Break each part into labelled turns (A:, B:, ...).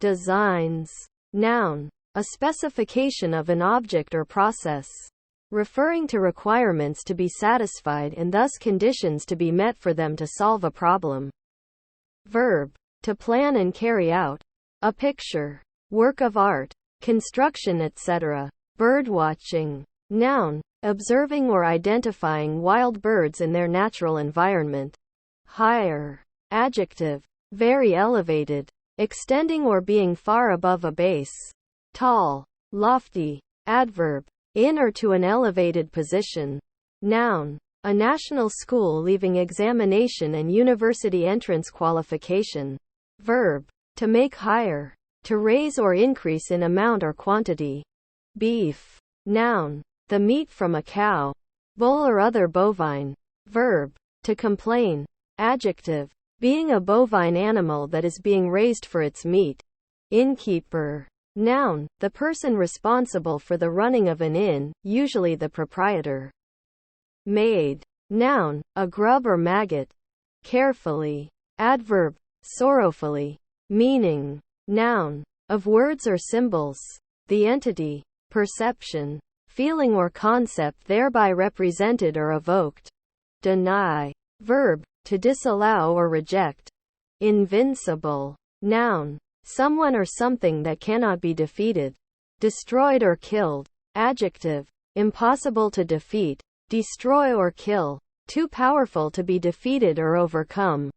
A: Designs. Noun. A specification of an object or process, referring to requirements to be satisfied and thus conditions to be met for them to solve a problem. Verb. To plan and carry out. A picture, work of art, construction, etc. Birdwatching. Noun. Observing or identifying wild birds in their natural environment. Higher. Adjective. Very elevated, extending or being far above a base. Tall, lofty. Adverb. In or to an elevated position. Noun. A national school leaving examination and university entrance qualification. Verb. To make higher. To raise or increase in amount or quantity. Beef. Noun. The meat from a cow, bull or other bovine. Verb. To complain. Adjective. Being a bovine animal that is being raised for its meat. Innkeeper. Noun. The person responsible for the running of an inn, usually the proprietor. Maid. Noun. A grub or maggot. Carefully. Adverb. Sorrowfully. Meaning. Noun. Of words or symbols. The entity, perception, feeling or concept thereby represented or evoked. Deny. Verb. To disallow or reject. Invincible. Noun. Someone or something that cannot be defeated. Destroyed or killed. Adjective. Impossible to defeat, destroy or kill. Too powerful to be defeated or overcome.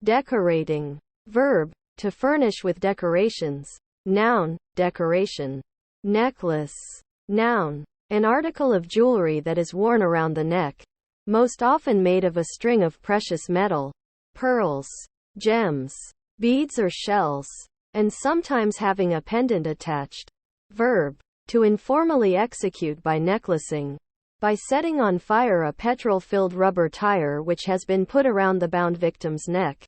A: Decorating. Verb. To furnish with decorations. Noun. Decoration. Necklace. Noun. An article of jewelry that is worn around the neck, most often made of a string of precious metal, pearls, gems, beads or shells, and sometimes having a pendant attached. Verb. To informally execute by necklacing. By setting on fire a petrol-filled rubber tire which has been put around the bound victim's neck.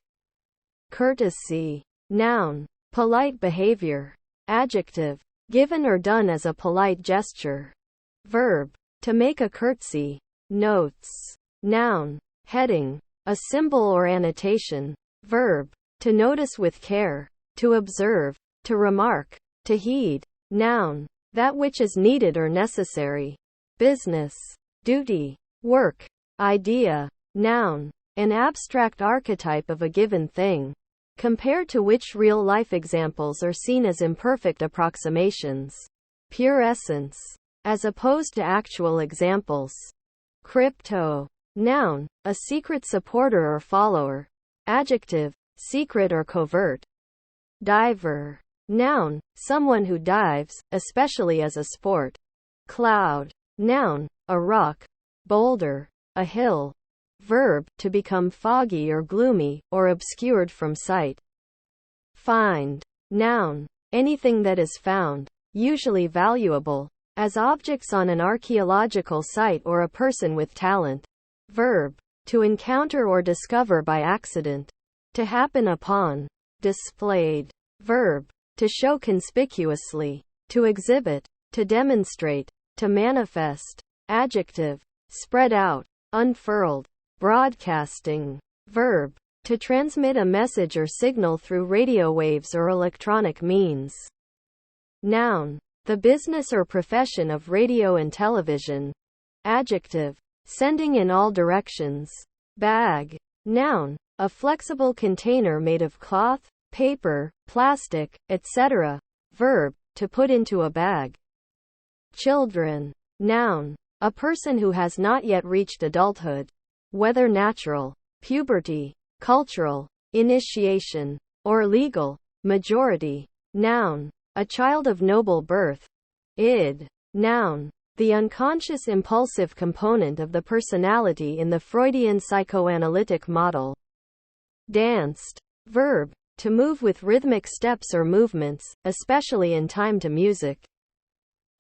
A: Courtesy. Noun. Polite behavior. Adjective. Given or done as a polite gesture. Verb. To make a curtsy. Notes. Noun. Heading. A symbol or annotation. Verb. To notice with care. To observe. To remark. To heed. Noun. That which is needed or necessary. Business. Duty. Work. Idea. Noun. An abstract archetype of a given thing, compared to which real-life examples are seen as imperfect approximations. Pure essence. As opposed to actual examples. Crypto. Noun. A secret supporter or follower. Adjective. Secret or covert. Diver. Noun. Someone who dives, especially as a sport. Cloud. Noun. A rock, boulder, a hill. Verb. To become foggy or gloomy, or obscured from sight. Find. Noun. Anything that is found, usually valuable, as objects on an archaeological site or a person with talent. Verb. To encounter or discover by accident. To happen upon. Displayed. Verb. To show conspicuously. To exhibit. To demonstrate. To manifest. Adjective. Spread out. Unfurled. Broadcasting. Verb. To transmit a message or signal through radio waves or electronic means. Noun. The business or profession of radio and television. Adjective. Sending in all directions. Bag. Noun. A flexible container made of cloth, paper, plastic, etc. Verb. To put into a bag. Children. Noun. A person who has not yet reached adulthood. Whether natural, puberty, cultural, initiation, or legal. Majority. Noun. A child of noble birth. Id. Noun. The unconscious impulsive component of the personality in the Freudian psychoanalytic model. Danced. Verb. To move with rhythmic steps or movements, especially in time to music.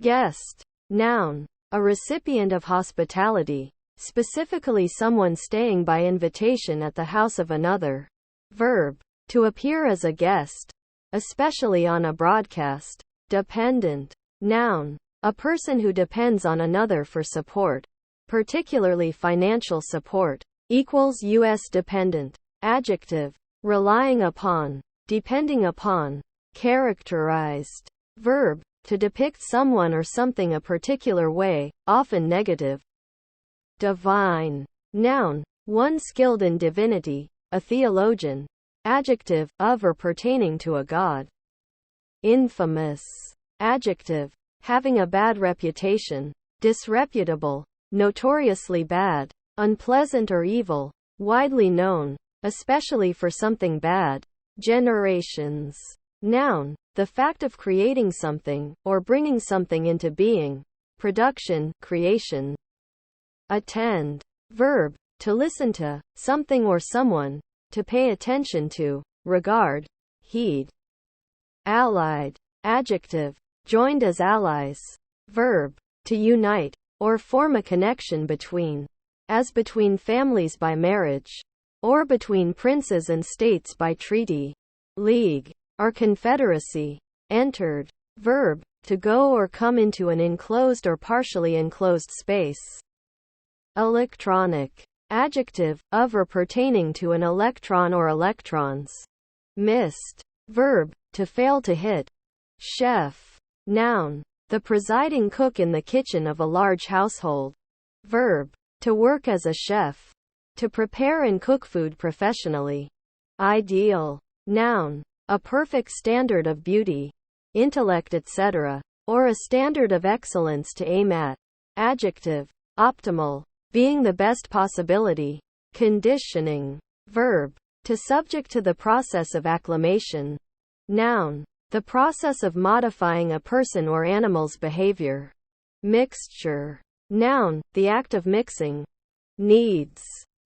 A: Guest. Noun. A recipient of hospitality, specifically someone staying by invitation at the house of another. Verb. To appear as a guest, especially on a broadcast. Dependent. Noun. A person who depends on another for support, particularly financial support. U.S. dependent. Adjective. Relying upon, depending upon, Characterized. Verb, to depict someone or something a particular way, often negative. Divine. Noun, one skilled in divinity, a theologian. Adjective, of or pertaining to a god. Infamous. Adjective, having a bad reputation. Disreputable, notoriously bad. Unpleasant or evil, widely known, especially for something bad. Generations. Noun, the fact of creating something, or bringing something into being. Production, creation. Attend. Verb, to listen to, something or someone, to pay attention to, regard, heed. Allied. Adjective, joined as allies. Verb, to unite, or form a connection between. As between families by marriage, or between princes and states by treaty. League, or confederacy. Entered. Verb, to go or come into an enclosed or partially enclosed space. Electronic. Adjective, of or pertaining to an electron or electrons. Missed. Verb, to fail to hit. Chef. Noun, the presiding cook in the kitchen of a large household. Verb, to work as a chef. To prepare and cook food professionally. Ideal. Noun, a perfect standard of beauty, intellect, etc., or a standard of excellence to aim at. Adjective, optimal, being the best possibility. Conditioning. Verb, to subject to the process of acclimation. Noun, the process of modifying a person or animal's behavior. Mixture. Noun, the act of mixing. Needs.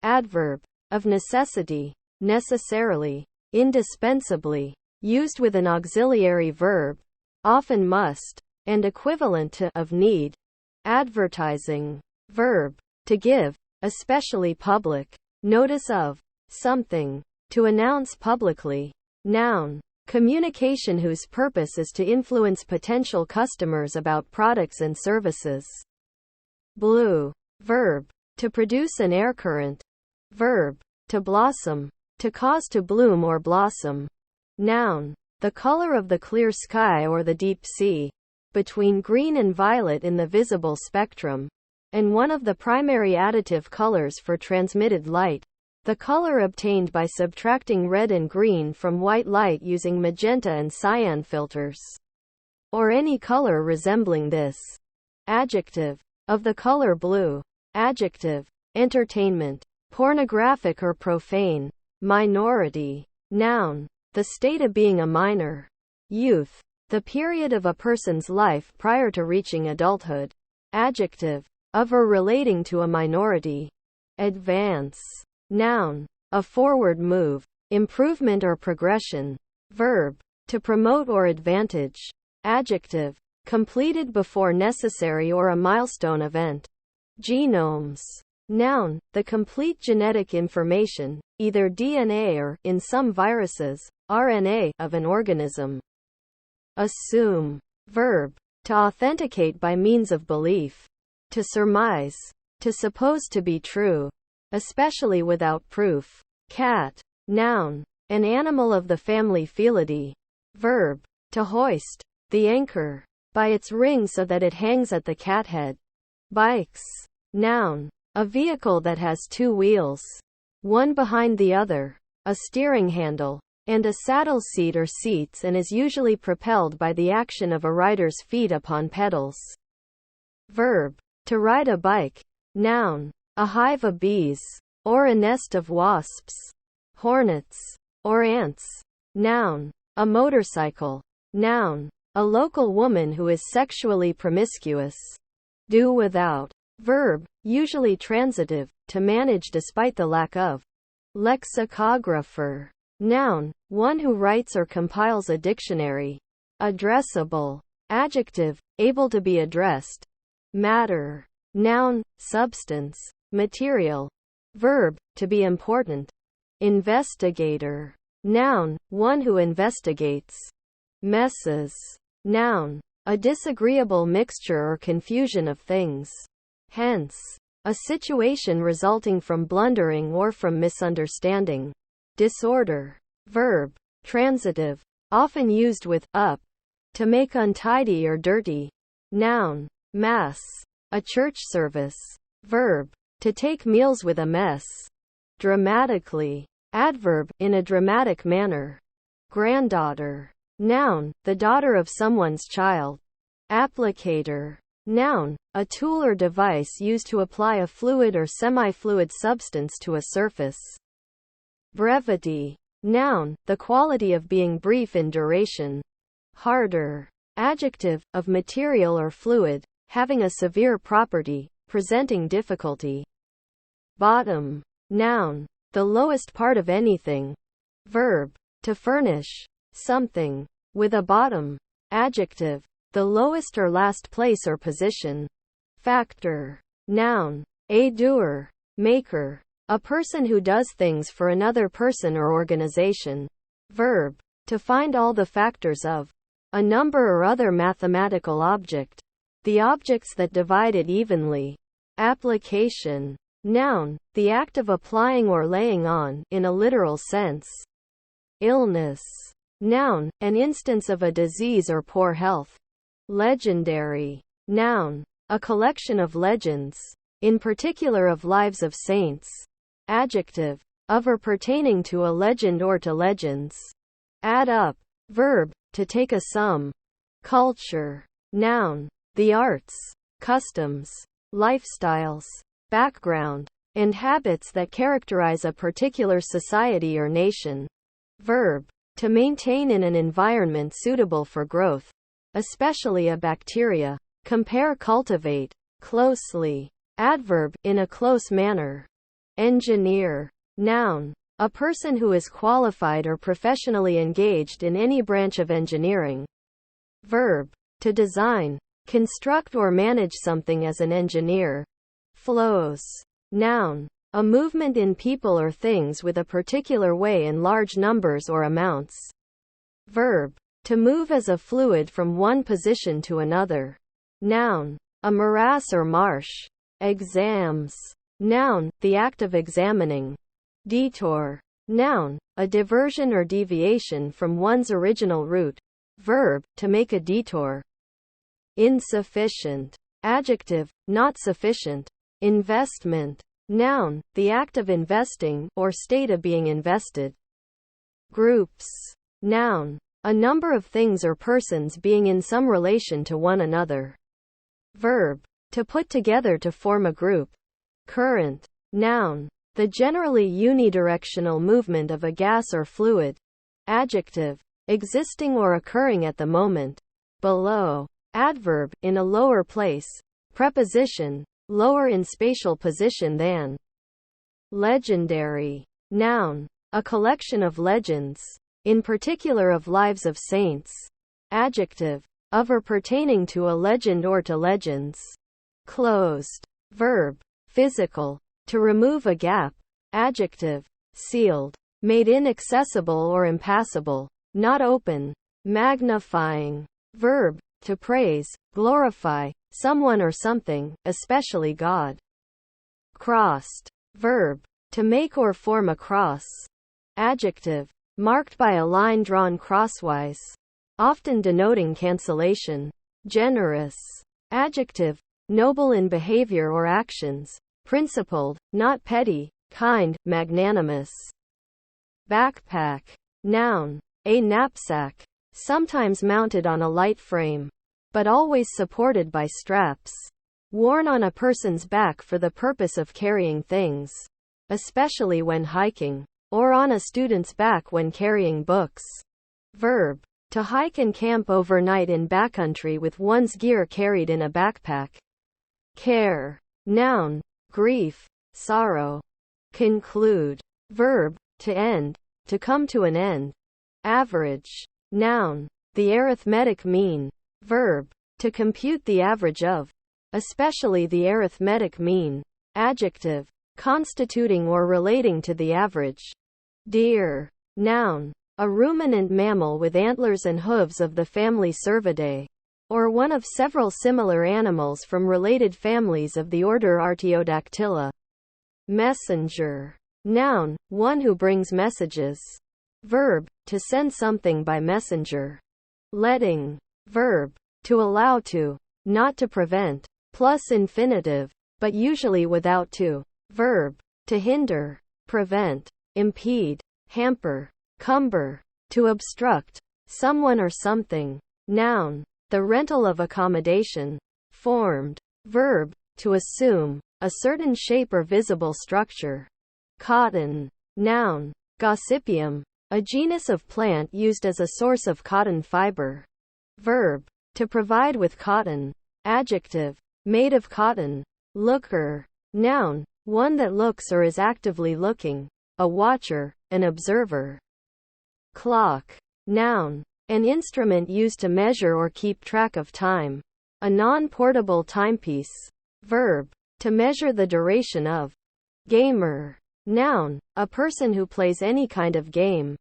A: Adverb, of necessity, necessarily, indispensably, used with an auxiliary verb, often must, and equivalent to of need. Advertising. Verb, to give, especially public, notice of something, to announce publicly. Noun, communication whose purpose is to influence potential customers about products and services. Blue. Verb, to produce an air current. Verb, to blossom, to cause to bloom or blossom. Noun, the color of the clear sky or the deep sea, between green and violet in the visible spectrum, and one of the primary additive colors for transmitted light, the color obtained by subtracting red and green from white light using magenta and cyan filters, or any color resembling this. Adjective, of the color blue. Adjective, entertainment, pornographic or profane. Minority. Noun, the state of being a minor. Youth, the period of a person's life prior to reaching adulthood. Adjective, of or relating to a minority. Advance. Noun, a forward move, improvement or progression. Verb, to promote or advantage. Adjective, completed before necessary or a milestone event. Genomes. Noun, the complete genetic information, either DNA or, in some viruses, RNA, of an organism. Assume. Verb, to authenticate by means of belief. To surmise. To suppose to be true, especially without proof. Cat. Noun, an animal of the family Felidae. Verb, to hoist the anchor by its ring so that it hangs at the cathead. Bikes. Noun, a vehicle that has two wheels, one behind the other, a steering handle, and a saddle seat or seats, and is usually propelled by the action of a rider's feet upon pedals. Verb, to ride a bike. Noun, a hive of bees, or a nest of wasps, hornets, or ants. Noun, a motorcycle. Noun, a local woman who is sexually promiscuous. Do without. Verb, usually transitive, to manage despite the lack of. Lexicographer. Noun, one who writes or compiles a dictionary. Addressable. Adjective, able to be addressed. Matter. Noun, substance, material. Verb, to be important. Investigator. Noun, one who investigates. Messes. Noun, a disagreeable mixture or confusion of things. Hence, a situation resulting from blundering or from misunderstanding. Disorder. Verb, transitive, often used with up, to make untidy or dirty. Noun, mass, a church service. Verb, to take meals with a mess. Dramatically. Adverb, in a dramatic manner. Granddaughter. Noun, the daughter of someone's child. Applicator. Noun, a tool or device used to apply a fluid or semi-fluid substance to a surface. Brevity. Noun, the quality of being brief in duration. Harder. Adjective, of material or fluid, having a severe property, presenting difficulty. Bottom. Noun, the lowest part of anything. Verb, to furnish something with a bottom. Adjective, the lowest or last place or position. Factor. Noun, a doer, maker, a person who does things for another person or organization. Verb, to find all the factors of a number or other mathematical object, the objects that divide it evenly. Application. Noun, the act of applying or laying on, in a literal sense. Illness. Noun, an instance of a disease or poor health. Legendary. Noun, a collection of legends, in particular of lives of saints. Adjective, of or pertaining to a legend or to legends. Add up. Verb, to take a sum. Culture. Noun, the arts, customs, lifestyles, background, and habits that characterize a particular society or nation. Verb, to maintain in an environment suitable for growth, especially a bacteria. Compare cultivate, closely. Adverb, in a close manner. Engineer. Noun, a person who is qualified or professionally engaged in any branch of engineering. Verb, to design, construct or manage something as an engineer. Flows. Noun, a movement in people or things with a particular way in large numbers or amounts. Verb, to move as a fluid from one position to another. Noun, a morass or marsh. Exams. Noun, the act of examining. Detour. Noun, a diversion or deviation from one's original route. Verb, to make a detour. Insufficient. Adjective, not sufficient. Investment. Noun, the act of investing, or state of being invested. Groups. Noun, a number of things or persons being in some relation to one another. Verb, to put together to form a group. Current. Noun, the generally unidirectional movement of a gas or fluid. Adjective, existing or occurring at the moment. Below. Adverb, in a lower place. Preposition, lower in spatial position than. Legendary. Noun, a collection of legends, in particular of lives of saints. Adjective, of or pertaining to a legend or to legends. Closed. Verb, physical, to remove a gap. Adjective, sealed, made inaccessible or impassable, not open. Magnifying. Verb, to praise, glorify, someone or something, especially God. Crossed. Verb, to make or form a cross. Adjective, marked by a line drawn crosswise, often denoting cancellation. Generous. Adjective, noble in behavior or actions, principled, not petty, kind, magnanimous. Backpack. Noun, a knapsack, sometimes mounted on a light frame, but always supported by straps, worn on a person's back for the purpose of carrying things, especially when hiking, or on a student's back when carrying books. Verb, to hike and camp overnight in backcountry with one's gear carried in a backpack. Care. Noun, grief, sorrow. Conclude. Verb, to end, to come to an end. Average. Noun, the arithmetic mean. Verb, to compute the average of, especially the arithmetic mean. Adjective, constituting or relating to the average. Deer. Noun, a ruminant mammal with antlers and hooves of the family Cervidae, or one of several similar animals from related families of the order Artiodactyla. Messenger. Noun, one who brings messages. Verb, to send something by messenger. Letting. Verb, to allow to, not to prevent. Plus infinitive, but usually without to. Verb, to hinder, prevent, impede, hamper, cumber, to obstruct someone or something. Noun, the rental of accommodation. Formed. Verb, to assume a certain shape or visible structure. Cotton. Noun, Gossypium, a genus of plant used as a source of cotton fiber. Verb, to provide with cotton. Adjective, made of cotton. Looker. Noun, one that looks or is actively looking. A watcher, an observer. Clock. Noun, an instrument used to measure or keep track of time. A non-portable timepiece. Verb, to measure the duration of. Gamer. Noun, a person who plays any kind of game.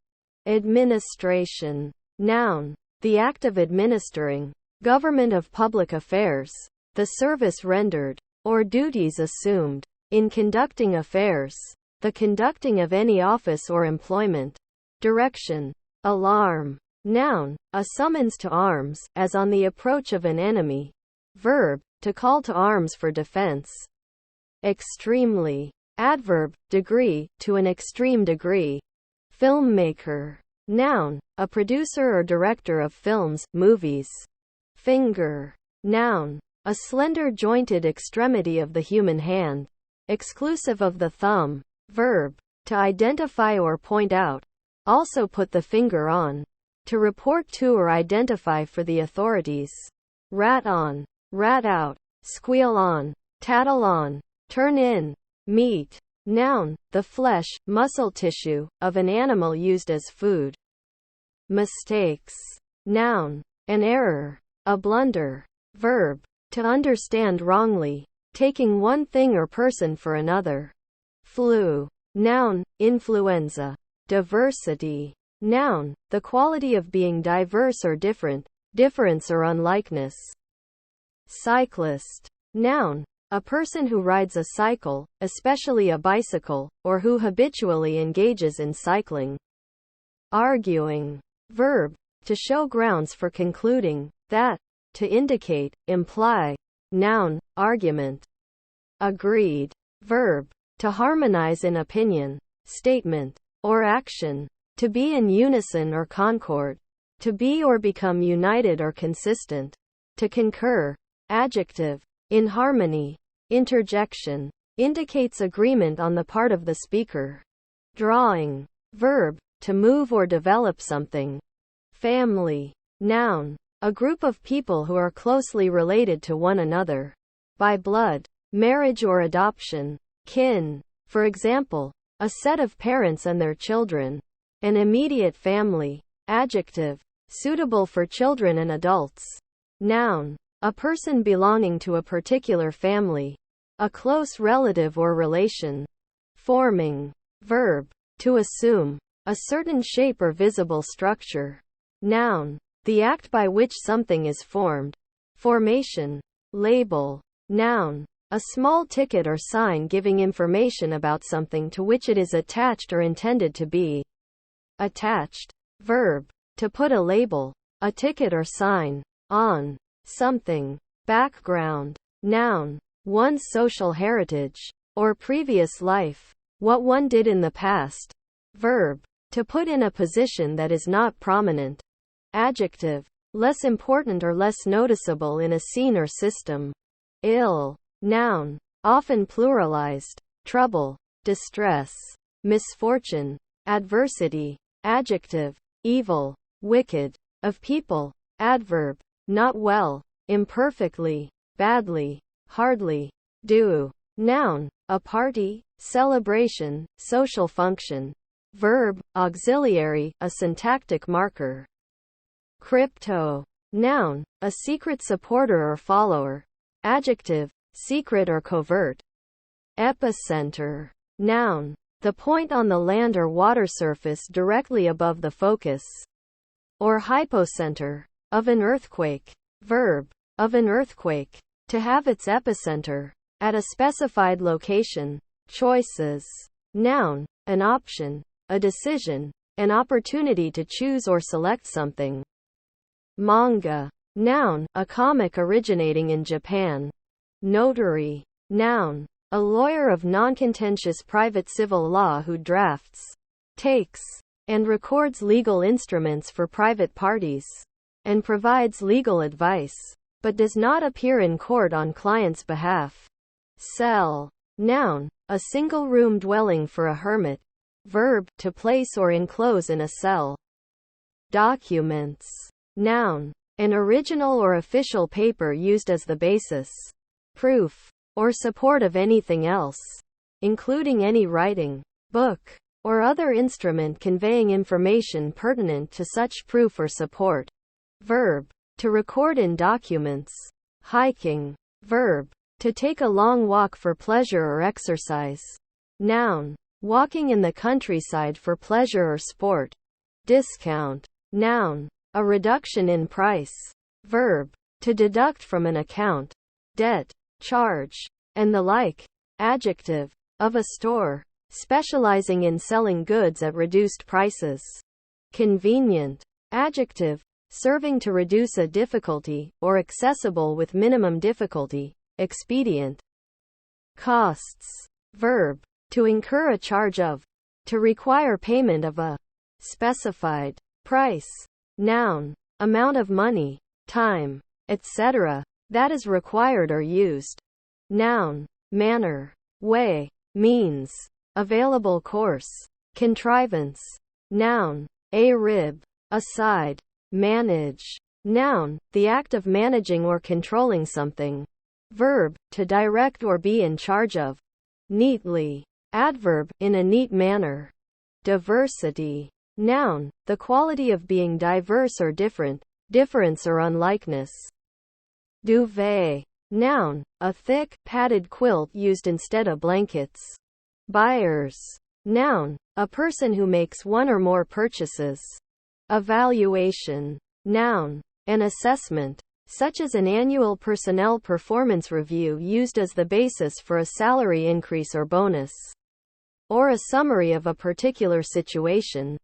A: Administration. Noun, the act of administering. Government of public affairs. The service rendered, or duties assumed, in conducting affairs. The conducting of any office or employment. Direction. Alarm. Noun, a summons to arms, as on the approach of an enemy. Verb, to call to arms for defense. Extremely. Adverb, degree, to an extreme degree. Filmmaker. Noun, a producer or director of films, movies. Finger. Noun, a slender jointed extremity of the human hand. Exclusive of the thumb. Verb, to identify or point out. Also put the finger on. To report to or identify for the authorities. Rat on. Rat out. Squeal on. Tattle on. Turn in. Meat. Noun, the flesh, muscle tissue, of an animal used as food. Mistakes. Noun, an error. A blunder. Verb, to understand wrongly. Taking one thing or person for another. Flu. Noun, influenza. Diversity. Noun, the quality of being diverse or different, difference or unlikeness. Cyclist. Noun, a person who rides a cycle, especially a bicycle, or who habitually engages in cycling. Arguing. Verb, to show grounds for concluding that, to indicate, imply. Noun, argument. Agreed. Verb, to harmonize in opinion, statement, or action. To be in unison or concord. To be or become united or consistent. To concur. Adjective, in harmony. Interjection, indicates agreement on the part of the speaker. Drawing. Verb, to move or develop something. Family. Noun, a group of people who are closely related to one another. By blood, marriage or adoption. Kin. For example, a set of parents and their children. An immediate family. Adjective, suitable for children and adults. Noun, a person belonging to a particular family. A close relative or relation. Forming. Verb, to assume a certain shape or visible structure. Noun, the act by which something is formed. Formation. Label. Noun, a small ticket or sign giving information about something to which it is attached or intended to be attached. Verb, to put a label, a ticket or sign, on something. Background. Noun, one's social heritage, or previous life, what one did in the past. Verb, to put in a position that is not prominent. Adjective, less important or less noticeable in a scene or system. Ill. Noun, often pluralized. Trouble, distress, misfortune, adversity. Adjective, evil, wicked. Of people. Adverb, not well, imperfectly, badly, hardly. Do. Noun, a party, celebration, social function. Verb, auxiliary, a syntactic marker. Crypto. Noun, a secret supporter or follower. Adjective, secret or covert. Epicenter. Noun, the point on the land or water surface directly above the focus. Or hypocenter, of an earthquake. Verb, of an earthquake, to have its epicenter at a specified location. Choices. Noun, an option, a decision, an opportunity to choose or select something. Manga. Noun, a comic originating in Japan. Notary. Noun, a lawyer of non-contentious private civil law who drafts, takes, and records legal instruments for private parties, and provides legal advice, but does not appear in court on client's behalf. Cell. Noun, a single-room dwelling for a hermit. Verb, to place or enclose in a cell. Documents. Noun, an original or official paper used as the basis, proof, or support of anything else, including any writing, book, or other instrument conveying information pertinent to such proof or support. Verb, to record in documents. Hiking. Verb, to take a long walk for pleasure or exercise. Noun, walking in the countryside for pleasure or sport. Discount. Noun, a reduction in price. Verb, to deduct from an account, debt, charge, and the like. Adjective, of a store, specializing in selling goods at reduced prices. Convenient. Adjective, serving to reduce a difficulty, or accessible with minimum difficulty. Expedient. Costs. Verb, to incur a charge of, to require payment of a specified price. Noun, amount of money, time, etc., that is required or used. Noun, manner, way, means, available course, contrivance. Noun, a rib, aside, manage. Noun, the act of managing or controlling something. Verb, to direct or be in charge of. Neatly. Adverb, in a neat manner. Diversity. Noun, the quality of being diverse or different, difference or unlikeness. Duvet. Noun, a thick, padded quilt used instead of blankets. Buyers. Noun, a person who makes one or more purchases. Evaluation. Noun, an assessment, such as an annual personnel performance review used as the basis for a salary increase or bonus, or a summary of a particular situation.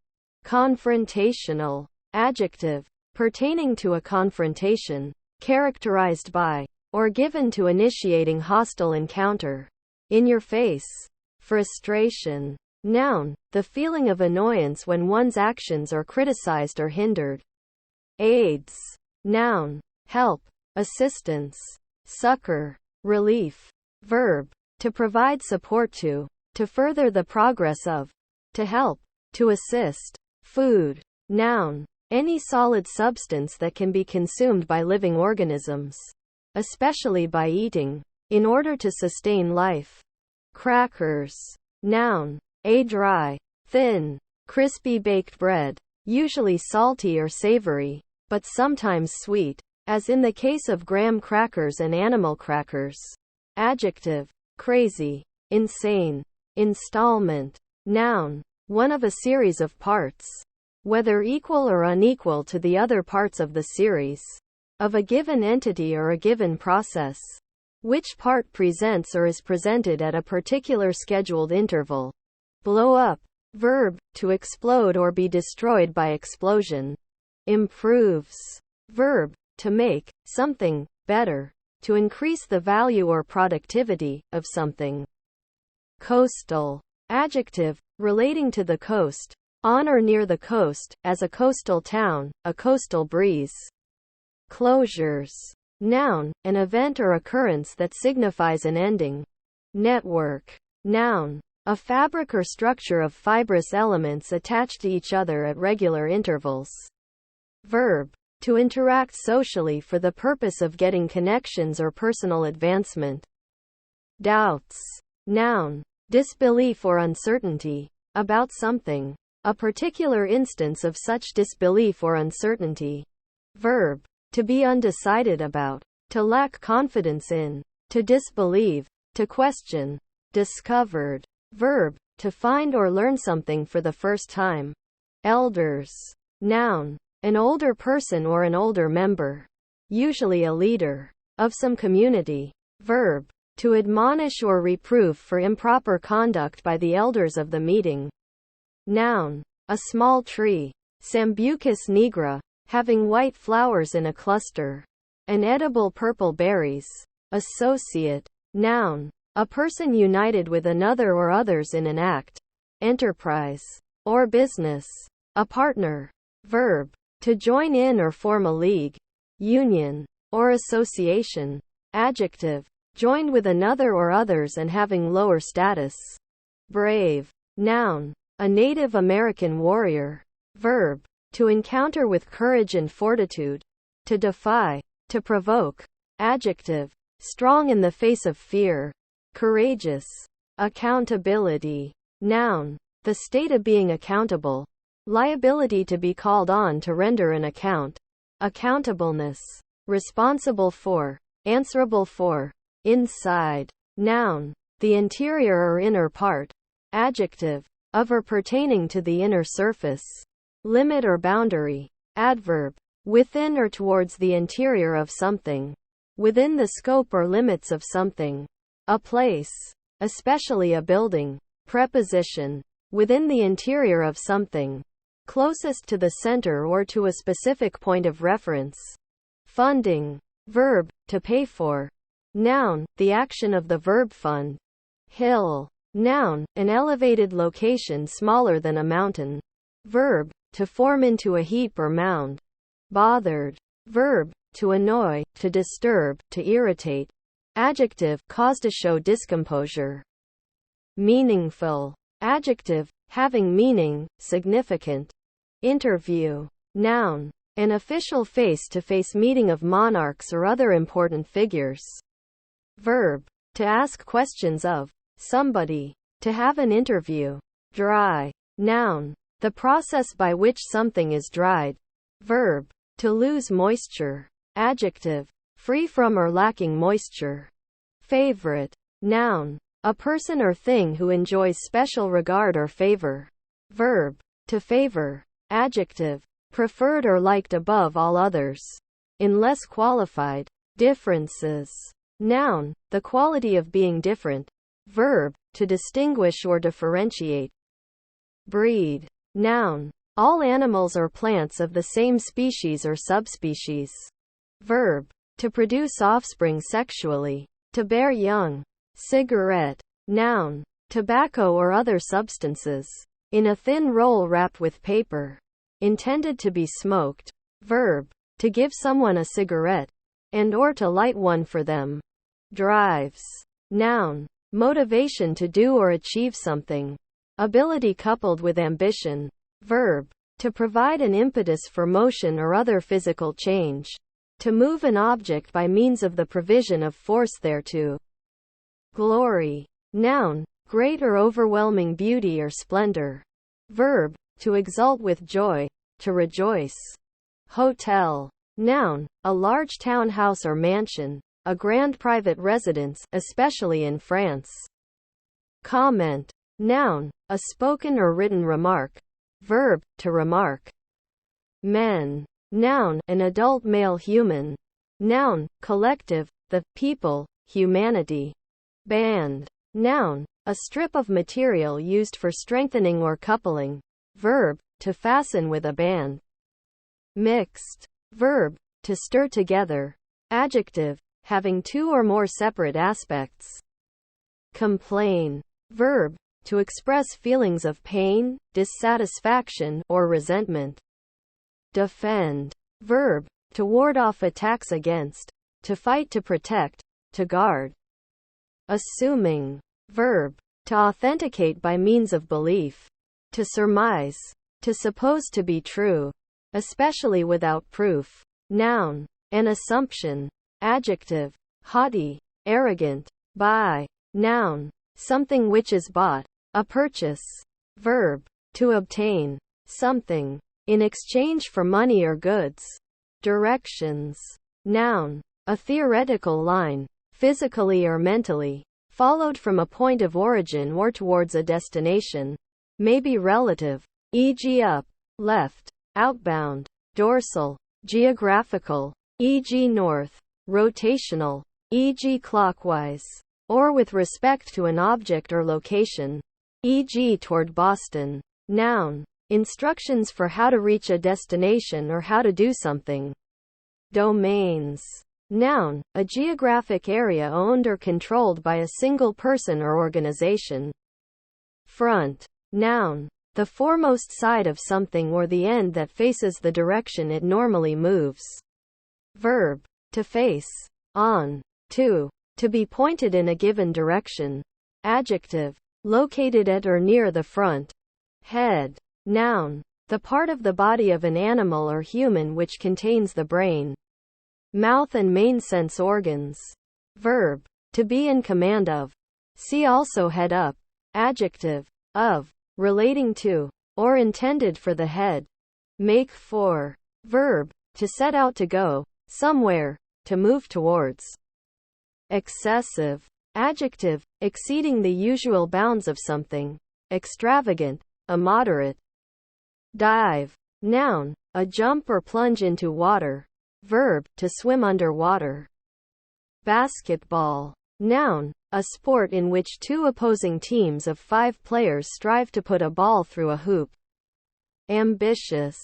A: Confrontational. Adjective, pertaining to a confrontation, characterized by, or given to initiating hostile encounter. In your face. Frustration. Noun, the feeling of annoyance when one's actions are criticized or hindered. Aids. Noun, help, assistance, succor, relief. Verb, to provide support to further the progress of, to help, to assist. Food. Noun, any solid substance that can be consumed by living organisms, especially by eating, in order to sustain life. Crackers. Noun, a dry, thin, crispy baked bread, usually salty or savory, but sometimes sweet, as in the case of graham crackers and animal crackers. Adjective, crazy, insane. Installment. Noun, one of a series of parts, whether equal or unequal to the other parts of the series, of a given entity or a given process, which part presents or is presented at a particular scheduled interval. Blow up. Verb, to explode or be destroyed by explosion. Improves. Verb, to make something better, to increase the value or productivity of something. Coastal. Adjective, relating to the coast, on or near the coast, as a coastal town, a coastal breeze. Closures. Noun, an event or occurrence that signifies an ending. Network. Noun, a fabric or structure of fibrous elements attached to each other at regular intervals. Verb, to interact socially for the purpose of getting connections or personal advancement. Doubts. Noun, disbelief or uncertainty about something. A particular instance of such disbelief or uncertainty. Verb, to be undecided about, to lack confidence in, to disbelieve, to question. Discovered. Verb, to find or learn something for the first time. Elders. Noun, an older person or an older member, usually a leader, of some community. Verb, to admonish or reprove for improper conduct by the elders of the meeting. Noun, a small tree. Sambucus nigra, having white flowers in a cluster. An edible purple berries. Associate. Noun. A person united with another or others in an act, enterprise, or business. A partner. Verb. To join in or form a league, union, or association. Adjective. Joined with another or others and having lower status. Brave. Noun. A Native American warrior. Verb. To encounter with courage and fortitude. To defy. To provoke. Adjective. Strong in the face of fear. Courageous. Accountability. Noun. The state of being accountable. Liability to be called on to render an account. Accountableness. Responsible for. Answerable for. Inside. Noun. The interior or inner part. Adjective. Of or pertaining to the inner surface. Limit or boundary. Adverb. Within or towards the interior of something. Within the scope or limits of something. A place. Especially a building. Preposition. Within the interior of something. Closest to the center or to a specific point of reference. Funding. Verb. To pay for. Noun. The action of the verb fund. Hill. Noun. An elevated location smaller than a mountain. Verb. To form into a heap or mound. Bothered. Verb. To annoy, to disturb, to irritate. Adjective. Cause to show discomposure. Meaningful. Adjective. Having meaning, significant. Interview. Noun. An official face-to-face meeting of monarchs or other important figures. Verb. To ask questions of somebody. To have an interview. Dry. Noun. The process by which something is dried. Verb. To lose moisture. Adjective. Free from or lacking moisture. Favorite. Noun. A person or thing who enjoys special regard or favor. Verb. To favor. Adjective. Preferred or liked above all others. In less qualified. Differences. Noun. The quality of being different. Verb. To distinguish or differentiate. Breed. Noun. All animals or plants of the same species or subspecies. Verb. To produce offspring sexually. To bear young. Cigarette. Noun. Tobacco or other substances. In a thin roll wrapped with paper. Intended to be smoked. Verb. To give someone a cigarette. And or to light one for them. Drives. Noun. Motivation to do or achieve something. Ability coupled with ambition. Verb. To provide an impetus for motion or other physical change. To move an object by means of the provision of force thereto. Glory. Noun. Great or overwhelming beauty or splendor. Verb. To exult with joy. To rejoice. Hotel. Noun. A large townhouse or mansion. A grand private residence, especially in France. Comment. Noun. A spoken or written remark. Verb. To remark. Men. Noun. An adult male human. Noun. Collective. The people, humanity. Band. Noun. A strip of material used for strengthening or coupling. Verb. To fasten with a band. Mixed. Verb. To stir together. Adjective. Having two or more separate aspects. Complain. Verb. To express feelings of pain, dissatisfaction, or resentment. Defend. Verb. To ward off attacks against. To fight to protect. To guard. Assuming. Verb. To authenticate by means of belief. To surmise. To suppose to be true. Especially without proof. Noun. An assumption. Adjective. Haughty. Arrogant. Buy. Noun. Something which is bought. A purchase. Verb. To obtain. Something. In exchange for money or goods. Directions. Noun. A theoretical line. Physically or mentally. Followed from a point of origin or towards a destination. May be relative. E.g. up. Left. Outbound. Dorsal. Geographical. E.g. north. Rotational. E.g. clockwise. Or with respect to an object or location. E.g. toward Boston. Noun. instructions for how to reach a destination or how to do something. Domains. Noun, a geographic area owned or controlled by a single person or organization. Front. Noun, the foremost side of something or the end that faces the direction it normally moves. Verb, to face, on, to be pointed in a given direction. Adjective, located at or near the front. Head. Noun, the part of the body of an animal or human which contains the brain, mouth and main sense organs. Verb, to be in command of. See also head up. Adjective, of, relating to, or intended for the head. Make for. Verb, to set out to go, somewhere, to move towards. Excessive. Adjective, exceeding the usual bounds of something. Extravagant, immoderate. Dive. Noun, a jump or plunge into water. Verb, to swim under water. Basketball. Noun, a sport in which two opposing teams of 5 players strive to put a ball through a hoop. Ambitious.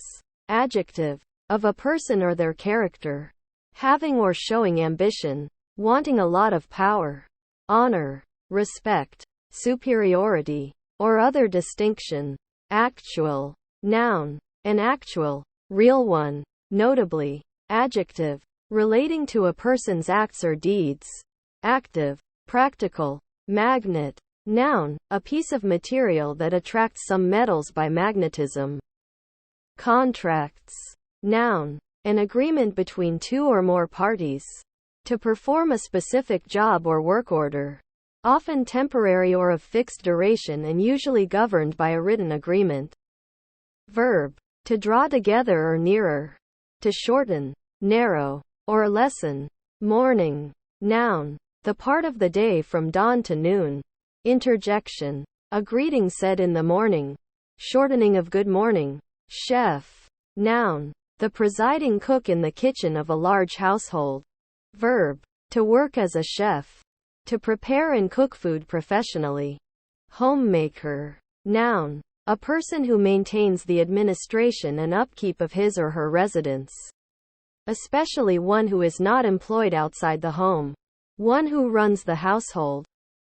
A: Adjective, of a person or their character. Having or showing ambition, wanting a lot of power, honor, respect, superiority, or other distinction. Actual. Noun, an actual, real one, notably. Adjective, relating to a person's acts or deeds. Active, practical. Magnet. Noun, a piece of material that attracts some metals by magnetism. Contracts. Noun, an agreement between 2 or more parties to perform a specific job or work order, often temporary or of fixed duration and usually governed by a written agreement. Verb, to draw together or nearer. To shorten, narrow, or lessen. Morning. Noun, the part of the day from dawn to noon. Interjection, a greeting said in the morning. Shortening of good morning. Chef. Noun, the presiding cook in the kitchen of a large household. Verb, to work as a chef. To prepare and cook food professionally. Homemaker. Noun, a person who maintains the administration and upkeep of his or her residence, especially one who is not employed outside the home. One who runs the household.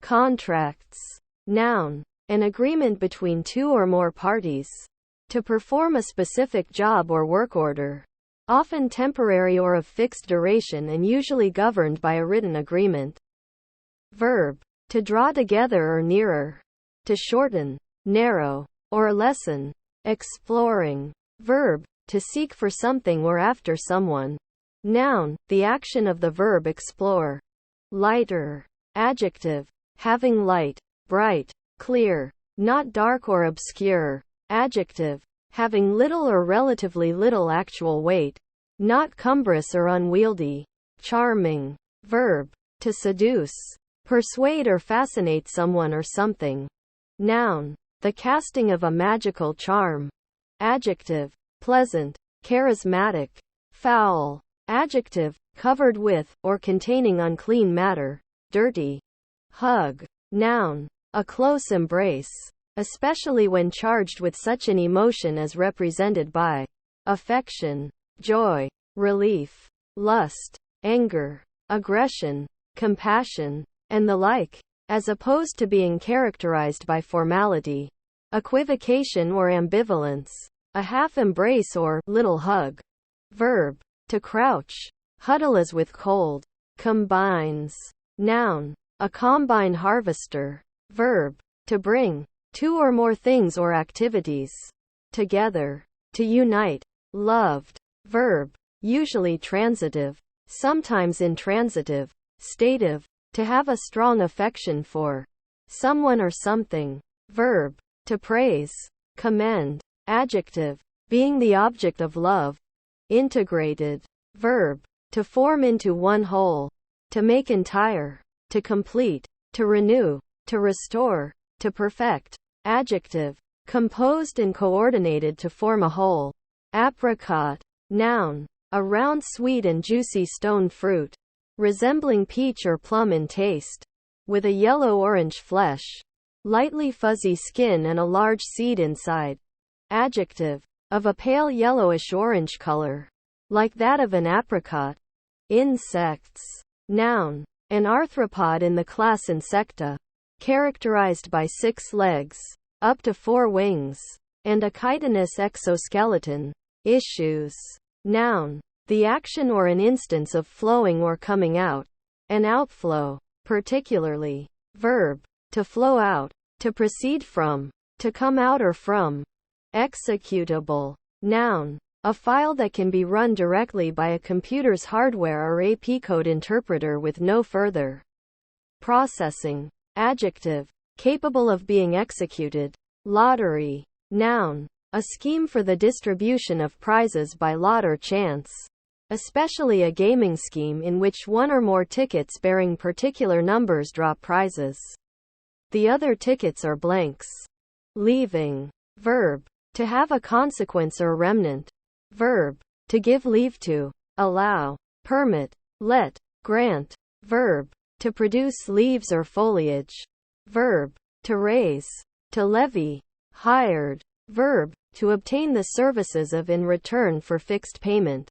A: Contracts. Noun, an agreement between 2 or more parties to perform a specific job or work order, often temporary or of fixed duration and usually governed by a written agreement. Verb, to draw together or nearer. To shorten, narrow, or lessen. Exploring. Verb, to seek for something or after someone. Noun, the action of the verb explore. Lighter. Adjective, having light, bright, clear, not dark or obscure. Adjective, having little or relatively little actual weight, not cumbrous or unwieldy. Charming. Verb, to seduce, persuade or fascinate someone or something. Noun, the casting of a magical charm. Adjective, pleasant, charismatic. Foul. Adjective, covered with, or containing unclean matter, dirty. Hug. Noun, a close embrace, especially when charged with such an emotion as represented by affection, joy, relief, lust, anger, aggression, compassion, and the like, as opposed to being characterized by formality, equivocation or ambivalence. A half embrace or little hug. Verb, to crouch, huddle as with cold. Combines. Noun, a combine harvester. Verb, to bring 2 or more things or activities together. To unite. Loved. Verb, usually transitive, sometimes intransitive. Stative, to have a strong affection for someone or something. Verb, to praise, commend. Adjective, being the object of love. Integrated. Verb, to form into one whole. To make entire. To complete. To renew. To restore. To perfect. Adjective, composed and coordinated to form a whole. Apricot. Noun, a round sweet and juicy stone fruit, resembling peach or plum in taste, with a yellow-orange flesh, lightly fuzzy skin and a large seed inside. Adjective. Of a pale yellowish-orange color, like that of an apricot. Insects. Noun. An arthropod in the class Insecta, characterized by 6 legs, up to 4 wings, and a chitinous exoskeleton. Issues. Noun. The action or an instance of flowing or coming out. An outflow. Particularly. Verb. To flow out. To proceed from. To come out or from. Executable. Noun. A file that can be run directly by a computer's hardware or AP code interpreter with no further processing. Adjective. Capable of being executed. Lottery. Noun. A scheme for the distribution of prizes by lot or chance, especially a gaming scheme in which one or more tickets bearing particular numbers drop prizes. The other tickets are blanks. Leaving. Verb. To have a consequence or remnant. Verb. To give leave to. Allow. Permit. Let. Grant. Verb. To produce leaves or foliage. Verb. To raise. To levy. Hired. Verb. To obtain the services of in return for fixed payment.